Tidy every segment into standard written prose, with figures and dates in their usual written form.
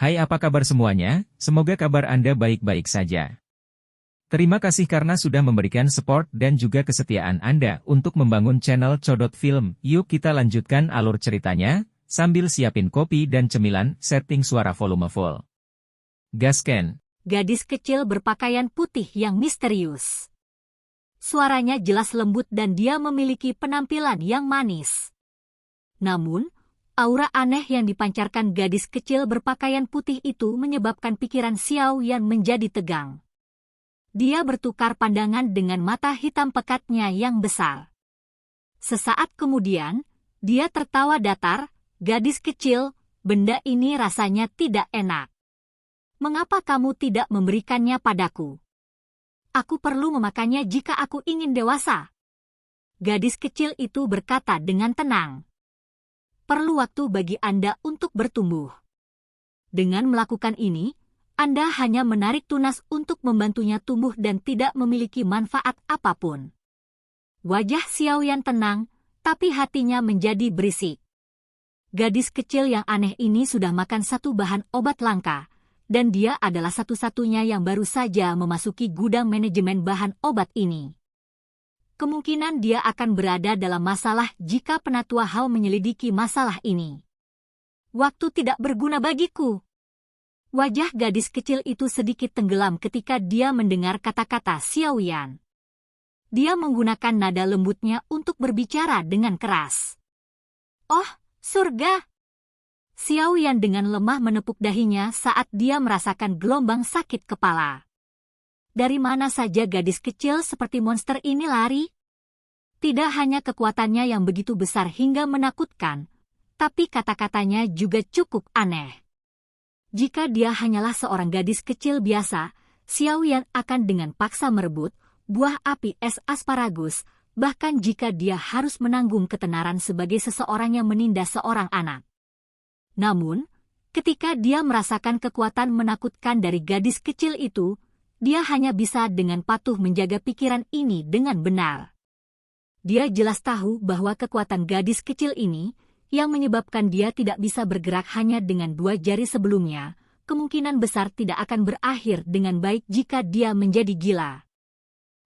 Hai, apa kabar semuanya? Semoga kabar Anda baik-baik saja. Terima kasih karena sudah memberikan support dan juga kesetiaan Anda untuk membangun channel Codot Film. Yuk kita lanjutkan alur ceritanya, sambil siapin kopi dan cemilan, setting suara volume full. Gasken. Gadis kecil berpakaian putih yang misterius. Suaranya jelas lembut dan dia memiliki penampilan yang manis. Namun, aura aneh yang dipancarkan gadis kecil berpakaian putih itu menyebabkan pikiran Xiao Yan menjadi tegang. Dia bertukar pandangan dengan mata hitam pekatnya yang besar. Sesaat kemudian, dia tertawa datar, gadis kecil, benda ini rasanya tidak enak. Mengapa kamu tidak memberikannya padaku? Aku perlu memakannya jika aku ingin dewasa. Gadis kecil itu berkata dengan tenang. Perlu waktu bagi Anda untuk bertumbuh. Dengan melakukan ini, Anda hanya menarik tunas untuk membantunya tumbuh dan tidak memiliki manfaat apapun. Wajah Xiao Yan tenang, tapi hatinya menjadi berisik. Gadis kecil yang aneh ini sudah makan satu bahan obat langka, dan dia adalah satu-satunya yang baru saja memasuki gudang manajemen bahan obat ini. Kemungkinan dia akan berada dalam masalah jika Penatua Hao menyelidiki masalah ini. Waktu tidak berguna bagiku. Wajah gadis kecil itu sedikit tenggelam ketika dia mendengar kata-kata Xiao Yan. Dia menggunakan nada lembutnya untuk berbicara dengan keras. Oh, surga! Xiao Yan dengan lemah menepuk dahinya saat dia merasakan gelombang sakit kepala. Dari mana saja gadis kecil seperti monster ini lari? Tidak hanya kekuatannya yang begitu besar hingga menakutkan, tapi kata-katanya juga cukup aneh. Jika dia hanyalah seorang gadis kecil biasa, Xiao Yan akan dengan paksa merebut buah api es asparagus, bahkan jika dia harus menanggung ketenaran sebagai seseorang yang menindas seorang anak. Namun, ketika dia merasakan kekuatan menakutkan dari gadis kecil itu, dia hanya bisa dengan patuh menjaga pikiran ini dengan benar. Dia jelas tahu bahwa kekuatan gadis kecil ini, yang menyebabkan dia tidak bisa bergerak hanya dengan dua jari sebelumnya, kemungkinan besar tidak akan berakhir dengan baik jika dia menjadi gila.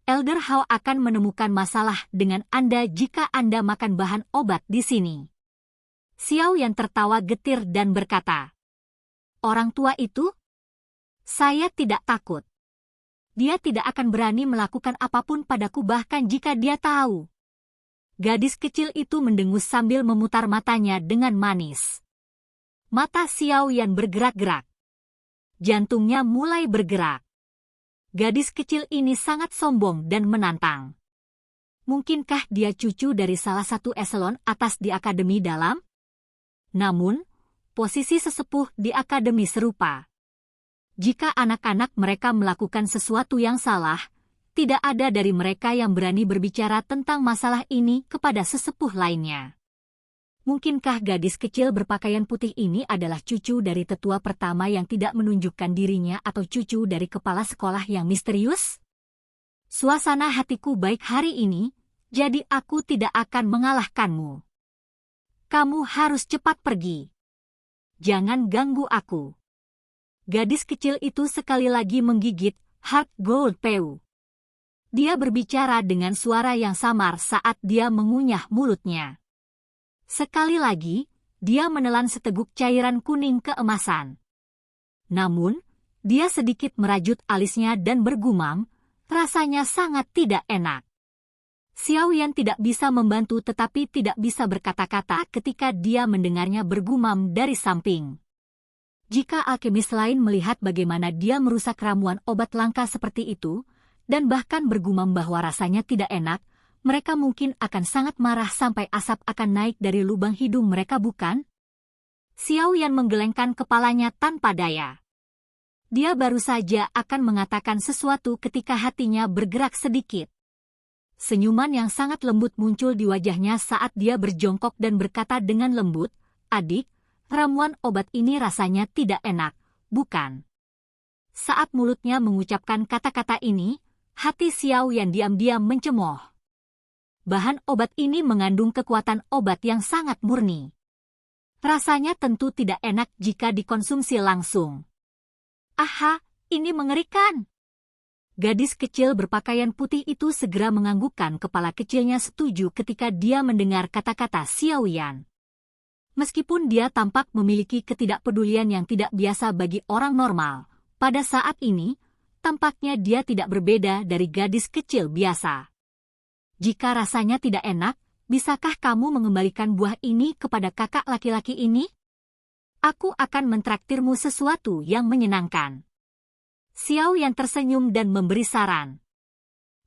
Elder Hao akan menemukan masalah dengan Anda jika Anda makan bahan obat di sini. Xiao Yan tertawa getir dan berkata, orang tua itu? Saya tidak takut. Dia tidak akan berani melakukan apapun padaku bahkan jika dia tahu. Gadis kecil itu mendengus sambil memutar matanya dengan manis. Mata Xiao Yan bergerak-gerak. Jantungnya mulai bergerak. Gadis kecil ini sangat sombong dan menantang. Mungkinkah dia cucu dari salah satu eselon atas di Akademi Dalam? Namun, posisi sesepuh di akademi serupa. Jika anak-anak mereka melakukan sesuatu yang salah, tidak ada dari mereka yang berani berbicara tentang masalah ini kepada sesepuh lainnya. Mungkinkah gadis kecil berpakaian putih ini adalah cucu dari tetua pertama yang tidak menunjukkan dirinya atau cucu dari kepala sekolah yang misterius? Suasana hatiku baik hari ini, jadi aku tidak akan mengalahkanmu. Kamu harus cepat pergi. Jangan ganggu aku. Gadis kecil itu sekali lagi menggigit Heart Gold Peu. Dia berbicara dengan suara yang samar saat dia mengunyah mulutnya. Sekali lagi, dia menelan seteguk cairan kuning keemasan. Namun, dia sedikit merajut alisnya dan bergumam, rasanya sangat tidak enak. Xiao Yan tidak bisa membantu tetapi tidak bisa berkata-kata ketika dia mendengarnya bergumam dari samping. Jika alkemis lain melihat bagaimana dia merusak ramuan obat langka seperti itu, dan bahkan bergumam bahwa rasanya tidak enak, mereka mungkin akan sangat marah sampai asap akan naik dari lubang hidung mereka, bukan? Xiao Yan menggelengkan kepalanya tanpa daya. Dia baru saja akan mengatakan sesuatu ketika hatinya bergerak sedikit. Senyuman yang sangat lembut muncul di wajahnya saat dia berjongkok dan berkata dengan lembut, "Adik, ramuan obat ini rasanya tidak enak, bukan?" Saat mulutnya mengucapkan kata-kata ini, hati Xiao Yan diam-diam mencemooh. Bahan obat ini mengandung kekuatan obat yang sangat murni. Rasanya tentu tidak enak jika dikonsumsi langsung. Aha, ini mengerikan. Gadis kecil berpakaian putih itu segera menganggukkan kepala kecilnya setuju ketika dia mendengar kata-kata Xiao Yan. Meskipun dia tampak memiliki ketidakpedulian yang tidak biasa bagi orang normal, pada saat ini, tampaknya dia tidak berbeda dari gadis kecil biasa. Jika rasanya tidak enak, bisakah kamu mengembalikan buah ini kepada kakak laki-laki ini? Aku akan mentraktirmu sesuatu yang menyenangkan. Xiao Yan tersenyum dan memberi saran.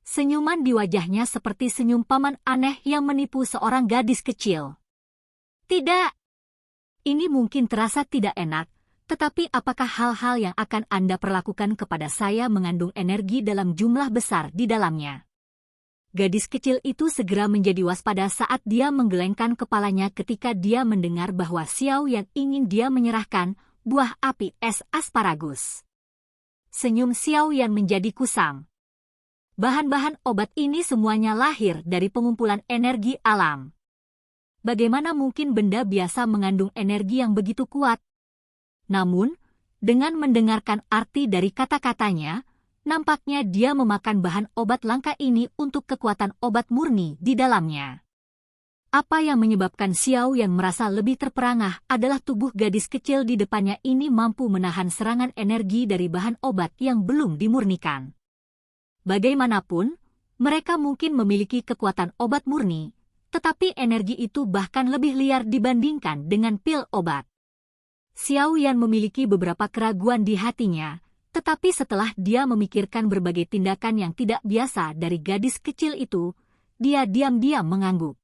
Senyuman di wajahnya seperti senyum paman aneh yang menipu seorang gadis kecil. Tidak. Ini mungkin terasa tidak enak, tetapi apakah hal-hal yang akan Anda perlakukan kepada saya mengandung energi dalam jumlah besar di dalamnya? Gadis kecil itu segera menjadi waspada saat dia menggelengkan kepalanya ketika dia mendengar bahwa Xiao Yan ingin dia menyerahkan buah api es asparagus. Senyum Xiao Yan menjadi kusam. Bahan-bahan obat ini semuanya lahir dari pengumpulan energi alam. Bagaimana mungkin benda biasa mengandung energi yang begitu kuat? Namun, dengan mendengarkan arti dari kata-katanya, nampaknya dia memakan bahan obat langka ini untuk kekuatan obat murni di dalamnya. Apa yang menyebabkan Xiao Yan merasa lebih terperangah adalah tubuh gadis kecil di depannya ini mampu menahan serangan energi dari bahan obat yang belum dimurnikan. Bagaimanapun, mereka mungkin memiliki kekuatan obat murni, tetapi energi itu bahkan lebih liar dibandingkan dengan pil obat. Xiao Yan memiliki beberapa keraguan di hatinya, tetapi setelah dia memikirkan berbagai tindakan yang tidak biasa dari gadis kecil itu, dia diam-diam mengangguk.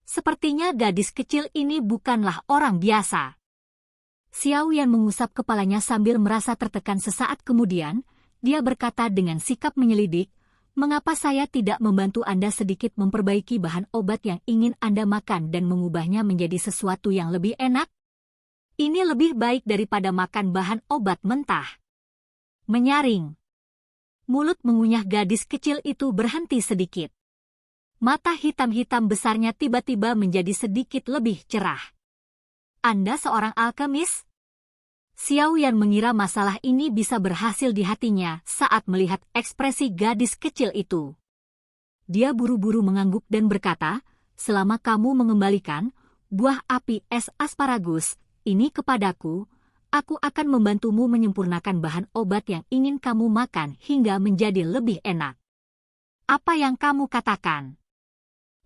Sepertinya gadis kecil ini bukanlah orang biasa. Xiao Yan mengusap kepalanya sambil merasa tertekan sesaat kemudian, dia berkata dengan sikap menyelidik, "Mengapa saya tidak membantu Anda sedikit memperbaiki bahan obat yang ingin Anda makan dan mengubahnya menjadi sesuatu yang lebih enak? Ini lebih baik daripada makan bahan obat mentah." Menyaring. Mulut mengunyah gadis kecil itu berhenti sedikit. Mata hitam-hitam besarnya tiba-tiba menjadi sedikit lebih cerah. Anda seorang alkemis? Xiao Yan mengira masalah ini bisa berhasil di hatinya saat melihat ekspresi gadis kecil itu. Dia buru-buru mengangguk dan berkata, "Selama kamu mengembalikan buah api es asparagus ini kepadaku, aku akan membantumu menyempurnakan bahan obat yang ingin kamu makan hingga menjadi lebih enak." Apa yang kamu katakan?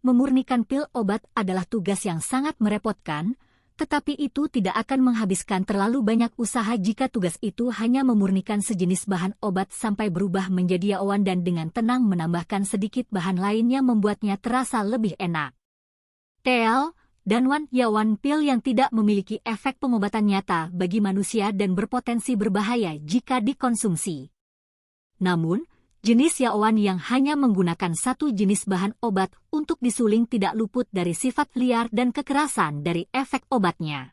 Memurnikan pil obat adalah tugas yang sangat merepotkan, tetapi itu tidak akan menghabiskan terlalu banyak usaha jika tugas itu hanya memurnikan sejenis bahan obat sampai berubah menjadi yaoan dan dengan tenang menambahkan sedikit bahan lain yang membuatnya terasa lebih enak. Tel dan Wan Yaoan pil yang tidak memiliki efek pengobatan nyata bagi manusia dan berpotensi berbahaya jika dikonsumsi. Namun, jenis yaoan yang hanya menggunakan satu jenis bahan obat untuk disuling tidak luput dari sifat liar dan kekerasan dari efek obatnya.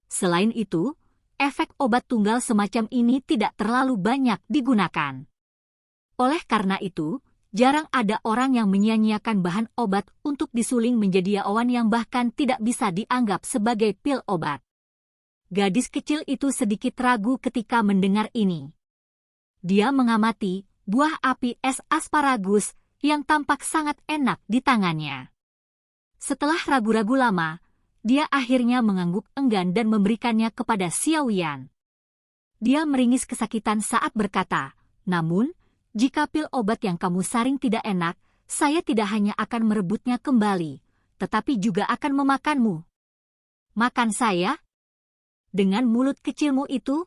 Selain itu, efek obat tunggal semacam ini tidak terlalu banyak digunakan. Oleh karena itu, jarang ada orang yang menyia-nyiakan bahan obat untuk disuling menjadi yaoan yang bahkan tidak bisa dianggap sebagai pil obat. Gadis kecil itu sedikit ragu ketika mendengar ini. Dia mengamati buah api es asparagus yang tampak sangat enak di tangannya. Setelah ragu-ragu lama, dia akhirnya mengangguk enggan dan memberikannya kepada Xiao Yan. Dia meringis kesakitan saat berkata, "Namun, jika pil obat yang kamu saring tidak enak, saya tidak hanya akan merebutnya kembali, tetapi juga akan memakanmu." "Makan saya? Dengan mulut kecilmu itu?"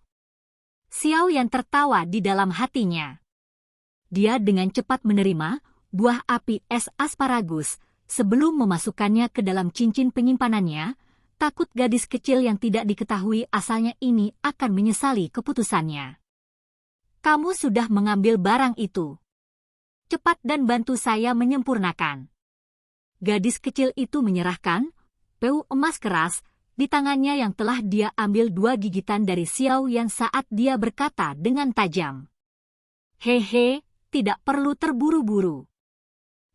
Xiao Yan tertawa di dalam hatinya. Dia dengan cepat menerima buah api es asparagus sebelum memasukkannya ke dalam cincin penyimpanannya, takut gadis kecil yang tidak diketahui asalnya ini akan menyesali keputusannya. "Kamu sudah mengambil barang itu. Cepat dan bantu saya menyempurnakan." Gadis kecil itu menyerahkan peu emas keras di tangannya yang telah dia ambil 2 gigitan dari Xiao Yan saat dia berkata dengan tajam, "Hehe, tidak perlu terburu-buru.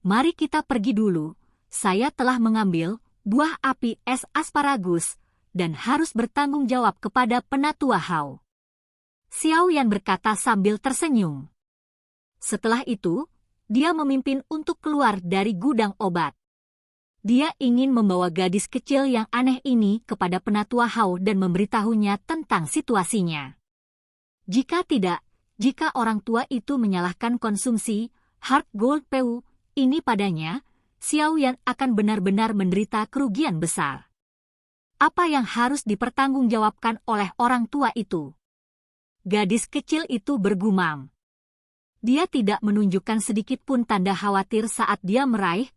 Mari kita pergi dulu. Saya telah mengambil buah api es asparagus, dan harus bertanggung jawab kepada Penatua Hao. Xiao Yan berkata sambil tersenyum. Setelah itu, dia memimpin untuk keluar dari gudang obat. Dia ingin membawa gadis kecil yang aneh ini kepada Penatua Hao dan memberitahunya tentang situasinya. Jika tidak, jika orang tua itu menyalahkan konsumsi Heart Gold PU ini padanya, Xiao Yan akan benar-benar menderita kerugian besar. Apa yang harus dipertanggungjawabkan oleh orang tua itu? Gadis kecil itu bergumam. Dia tidak menunjukkan sedikit pun tanda khawatir saat dia meraih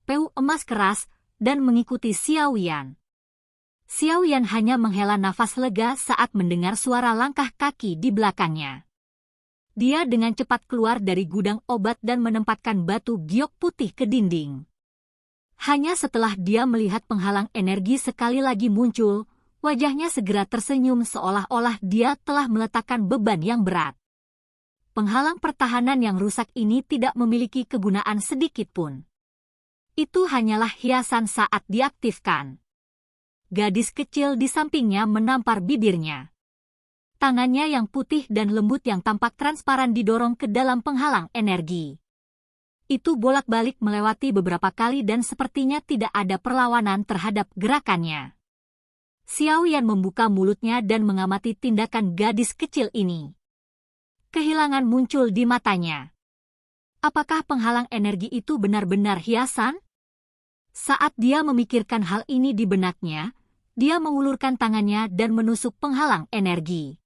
PU emas keras dan mengikuti Xiao Yan. Xiao Yan hanya menghela nafas lega saat mendengar suara langkah kaki di belakangnya. Dia dengan cepat keluar dari gudang obat dan menempatkan batu giok putih ke dinding. Hanya setelah dia melihat penghalang energi sekali lagi muncul, wajahnya segera tersenyum seolah-olah dia telah meletakkan beban yang berat. Penghalang pertahanan yang rusak ini tidak memiliki kegunaan sedikit pun. Itu hanyalah hiasan saat diaktifkan. Gadis kecil di sampingnya menampar bibirnya. Tangannya yang putih dan lembut yang tampak transparan didorong ke dalam penghalang energi. Itu bolak-balik melewati beberapa kali dan sepertinya tidak ada perlawanan terhadap gerakannya. Xiao Yan membuka mulutnya dan mengamati tindakan gadis kecil ini. Kehilangan muncul di matanya. Apakah penghalang energi itu benar-benar hiasan? Saat dia memikirkan hal ini di benaknya, dia mengulurkan tangannya dan menusuk penghalang energi.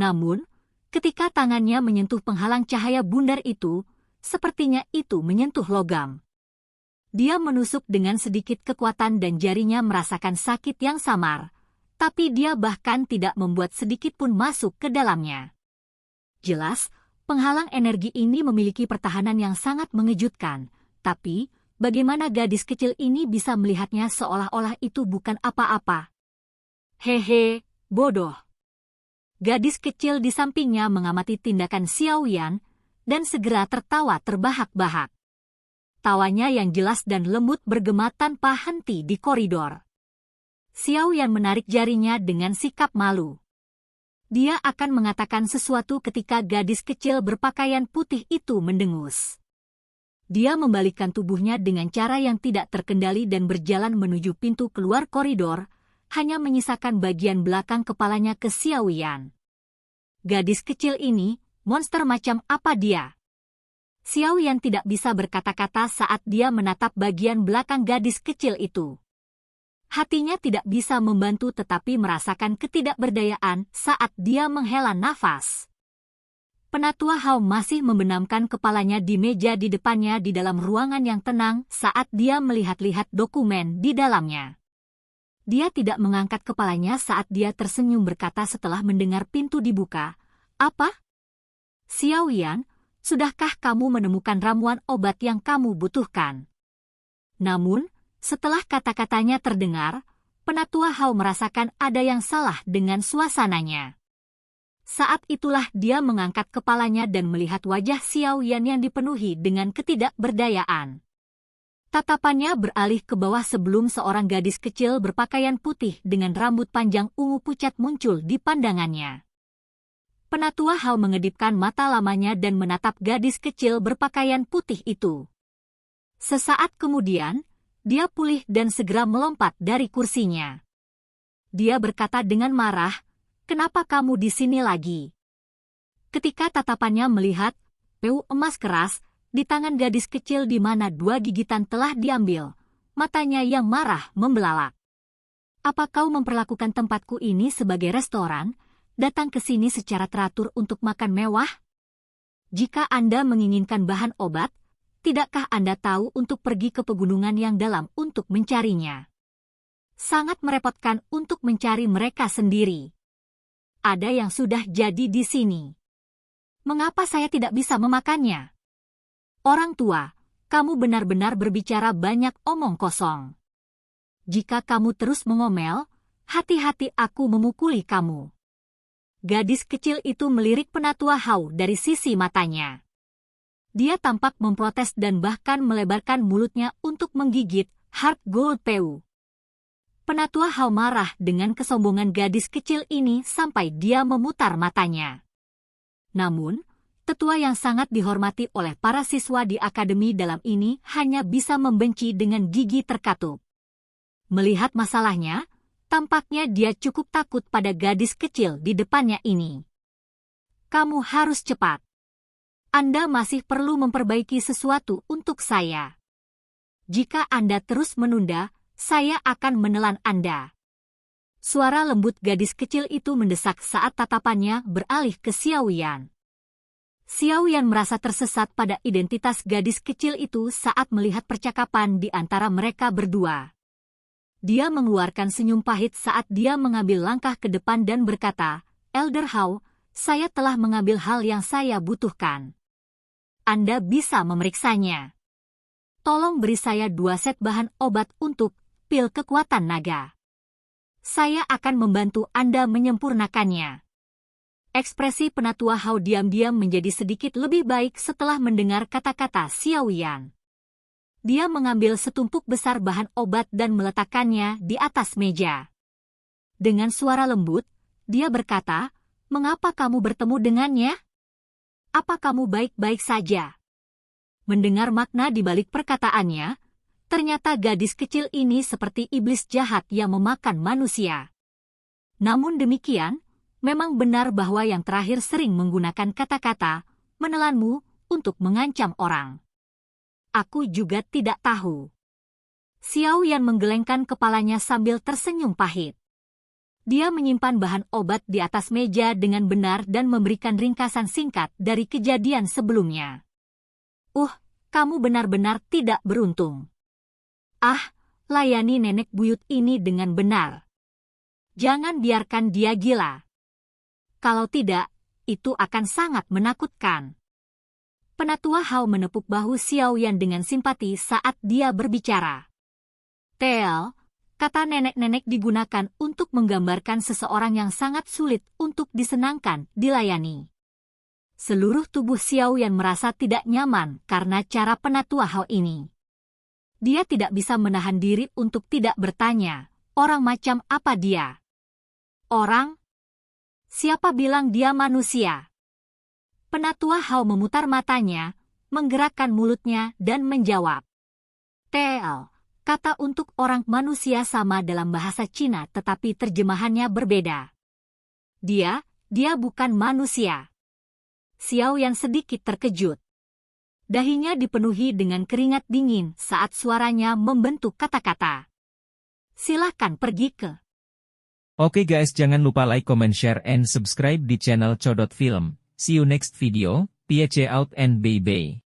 Namun, ketika tangannya menyentuh penghalang cahaya bundar itu, sepertinya itu menyentuh logam. Dia menusuk dengan sedikit kekuatan dan jarinya merasakan sakit yang samar, tapi dia bahkan tidak membuat sedikit pun masuk ke dalamnya. Jelas, penghalang energi ini memiliki pertahanan yang sangat mengejutkan, tapi bagaimana gadis kecil ini bisa melihatnya seolah-olah itu bukan apa-apa? Hehe, bodoh. Gadis kecil di sampingnya mengamati tindakan Xiao Yan, dan segera tertawa terbahak-bahak. Tawanya yang jelas dan lembut bergema tanpa henti di koridor. Xiao Yan menarik jarinya dengan sikap malu. Dia akan mengatakan sesuatu ketika gadis kecil berpakaian putih itu mendengus. Dia membalikkan tubuhnya dengan cara yang tidak terkendali dan berjalan menuju pintu keluar koridor, hanya menyisakan bagian belakang kepalanya ke Xiao Yan. Gadis kecil ini, monster macam apa dia? Xiao Yan tidak bisa berkata-kata saat dia menatap bagian belakang gadis kecil itu. Hatinya tidak bisa membantu tetapi merasakan ketidakberdayaan saat dia menghela nafas. Penatua Hao masih membenamkan kepalanya di meja di depannya di dalam ruangan yang tenang saat dia melihat-lihat dokumen di dalamnya. Dia tidak mengangkat kepalanya saat dia tersenyum berkata setelah mendengar pintu dibuka, "Apa? Xiao Yan, sudahkah kamu menemukan ramuan obat yang kamu butuhkan?" Namun, setelah kata-katanya terdengar, Penatua Hao merasakan ada yang salah dengan suasananya. Saat itulah dia mengangkat kepalanya dan melihat wajah Xiao Yan yang dipenuhi dengan ketidakberdayaan. Tatapannya beralih ke bawah sebelum seorang gadis kecil berpakaian putih dengan rambut panjang ungu pucat muncul di pandangannya. Penatua Hao mengedipkan mata lamanya dan menatap gadis kecil berpakaian putih itu. Sesaat kemudian, dia pulih dan segera melompat dari kursinya. Dia berkata dengan marah, "Kenapa kamu di sini lagi?" Ketika tatapannya melihat PU emas keras di tangan gadis kecil di mana 2 gigitan telah diambil, matanya yang marah membelalak. "Apa kau memperlakukan tempatku ini sebagai restoran, datang ke sini secara teratur untuk makan mewah? Jika Anda menginginkan bahan obat, tidakkah Anda tahu untuk pergi ke pegunungan yang dalam untuk mencarinya? Sangat merepotkan untuk mencari mereka sendiri. Ada yang sudah jadi di sini. Mengapa saya tidak bisa memakannya? Orang tua, kamu benar-benar berbicara banyak omong kosong. Jika kamu terus mengomel, hati-hati aku memukuli kamu." Gadis kecil itu melirik Penatua Hao dari sisi matanya. Dia tampak memprotes dan bahkan melebarkan mulutnya untuk menggigit Heart Gold PU. Penatua Hao marah dengan kesombongan gadis kecil ini sampai dia memutar matanya. Namun, tetua yang sangat dihormati oleh para siswa di akademi dalam ini hanya bisa membenci dengan gigi terkatup. Melihat masalahnya, tampaknya dia cukup takut pada gadis kecil di depannya ini. Kamu harus cepat. Anda masih perlu memperbaiki sesuatu untuk saya. Jika Anda terus menunda, saya akan menelan Anda. Suara lembut gadis kecil itu mendesak saat tatapannya beralih ke Xiao Yan. Xiao Yan merasa tersesat pada identitas gadis kecil itu saat melihat percakapan di antara mereka berdua. Dia mengeluarkan senyum pahit saat dia mengambil langkah ke depan dan berkata, Elder Hao, saya telah mengambil hal yang saya butuhkan. Anda bisa memeriksanya. Tolong beri saya 2 set bahan obat untuk pil kekuatan naga. Saya akan membantu Anda menyempurnakannya. Ekspresi Penatua Hao diam-diam menjadi sedikit lebih baik setelah mendengar kata-kata Xiao Yan. Dia mengambil setumpuk besar bahan obat dan meletakkannya di atas meja. Dengan suara lembut, dia berkata, "Mengapa kamu bertemu dengannya? Apa kamu baik-baik saja?" Mendengar makna di balik perkataannya, ternyata gadis kecil ini seperti iblis jahat yang memakan manusia. Namun demikian, memang benar bahwa yang terakhir sering menggunakan kata-kata, menelanmu, untuk mengancam orang. Aku juga tidak tahu. Xiao Yan menggelengkan kepalanya sambil tersenyum pahit. Dia menyimpan bahan obat di atas meja dengan benar dan memberikan ringkasan singkat dari kejadian sebelumnya. Kamu benar-benar tidak beruntung. Layani nenek buyut ini dengan benar. Jangan biarkan dia gila. Kalau tidak, itu akan sangat menakutkan. Penatua Hao menepuk bahu Xiao Yan dengan simpati saat dia berbicara. Tel, kata nenek-nenek digunakan untuk menggambarkan seseorang yang sangat sulit untuk disenangkan, dilayani. Seluruh tubuh Xiao Yan merasa tidak nyaman karena cara Penatua Hao ini. Dia tidak bisa menahan diri untuk tidak bertanya, orang macam apa dia? Orang? Siapa bilang dia manusia? Penatua Hao memutar matanya, menggerakkan mulutnya dan menjawab. Tel, kata untuk orang manusia sama dalam bahasa Cina tetapi terjemahannya berbeda. Dia bukan manusia. Xiao Yan sedikit terkejut. Dahinya dipenuhi dengan keringat dingin saat suaranya membentuk kata-kata. Silakan pergi ke. Oke guys, jangan lupa like, comment, share, and subscribe di channel Codot Film. See you next video. Peace out and bye-bye.